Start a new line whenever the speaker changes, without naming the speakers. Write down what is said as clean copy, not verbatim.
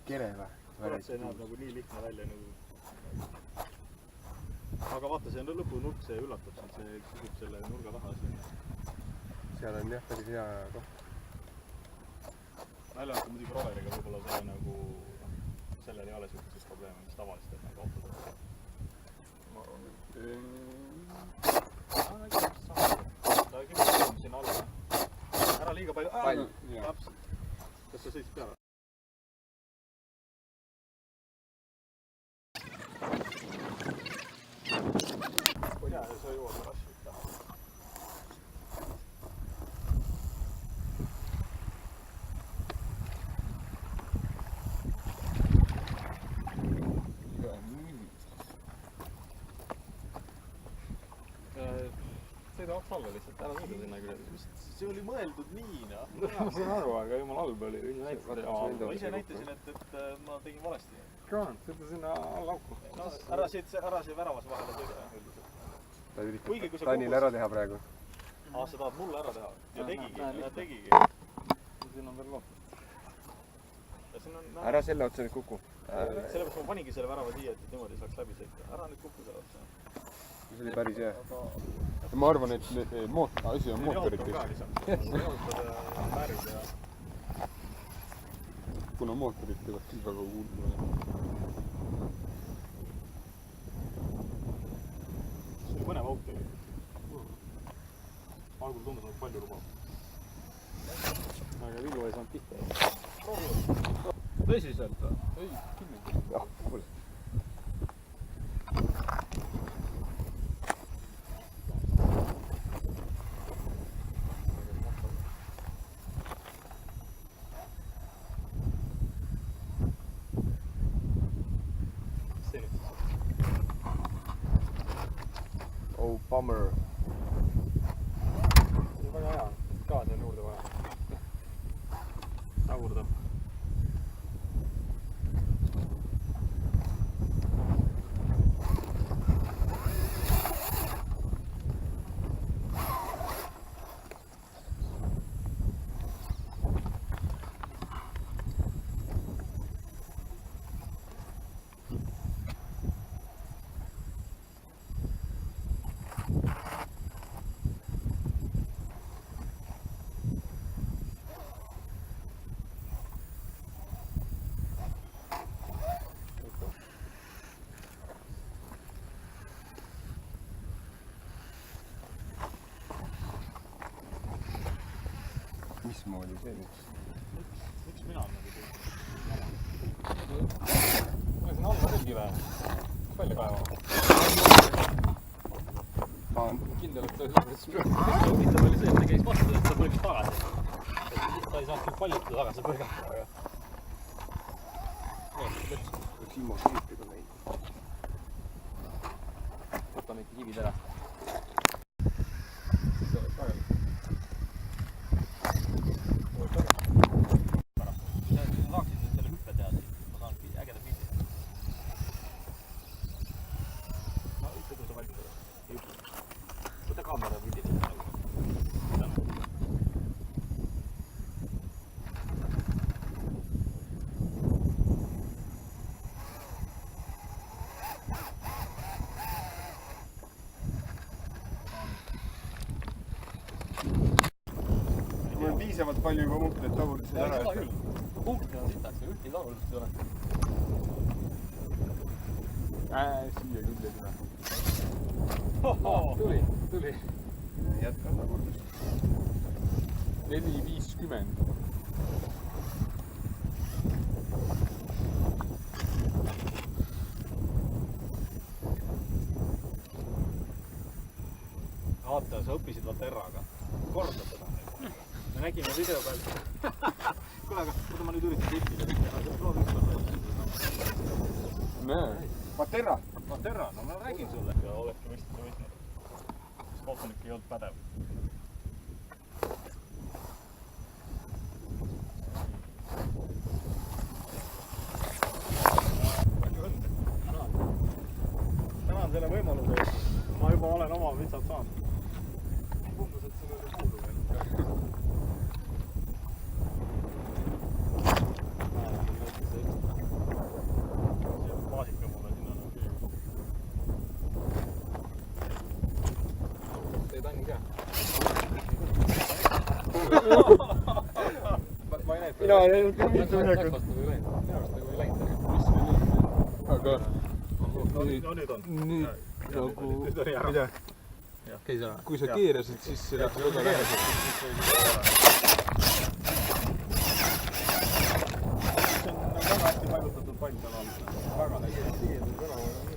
kere või?
See näeb nagu nii lihtne välja nagu. Aga vaata, see on lõpunurk, see üllatab sind, see kukub selle nurga taha.
Seal on jah päris hea koht.
Välja on muidugi roveriga võib-olla see nagu, sellel ei ole suhtes probleeme, mis tavaliselt et nagu autodega. Ma arvan, et... Ta kipub sinna alla. Ära liiga palju. Täpselt. Kas sa sõitsid peale? Ja, sa jõuad rassi ütle. Sõida ots alla lihtsalt, ära sõida sinna küll. See oli mõeldud nii, noh. Ma saan aru, aga jumal halb oli. Ma ise näitasin, et ma tegin valesti. Kaan, sõida sinna alla auku. Ära see väravas vahele sõida.
Ta üritab Tanil ära teha praegu.
Sa tahad mulle ära teha? Ja tegigi. Siin on veel loht.
Ära selle otsa nüüd kuku.
Sellepärast ma paningi selle värava siia, et niimoodi saaks läbi sõita. Ära nüüd kuku selle otsa.
See oli päris hea. Ma arvan, et asi on mootorit. Kuna mootorit teevad küll väga kuulda.
See oli põnev auto. Algul tundus nagu palju lubab. Aga Villu ei saanud pihta. Tõsiselt või? Ei, kindlasti.
Jah, kuule. Oh, bummer.
See on väga hea. Gaasi on juurde vaja. Tagurdab.
Mismoodi see nüüd?
Miks mina on nagu teinud? Ma siin alla veel kive. Kas välja kaeva?
Ma olen
kindel, et ta ei saa. Huvitav oli see, et ta käis vastu, et ta põrgas tagasi. Ta ei saanud küll paljutada tagasi põrgata, aga...
Simo kiipida neid.
Võtame ikka kivid ära.
Piisavalt palju juba punkte, et tagurdused ära
jätta. Punkte on sitaks, aga ühtegi tagurdust ei ole.
Siia küll ei tule.
Tuli.
Jätkan tagurdust.
4.50. Vaata, sa õppisid Valterraga. Korda seda. Me nägime video peal. Kuule, aga ma nüüd üritan liftida.
Valterra?
Valterra, no ma räägin sulle. Ja olekki mõistlik võitnud. Sest kohtunik ei olnud pädev. Palju õnne. Tänan selle võimaluse. Ma juba olen oma vitsad saanud. Tundus, et sul oli puudu veel. ma ei näinud.
mina ei näinud ka mitte midagi.
minu arust nagu ei läinud.
aga
No nüüd on.
nüüd nagu mida
Käis ära.
kui sa keerasid siis see läks väga lähedalt
see on nagu väga hästi paigutatud pall seal all. väga hästi.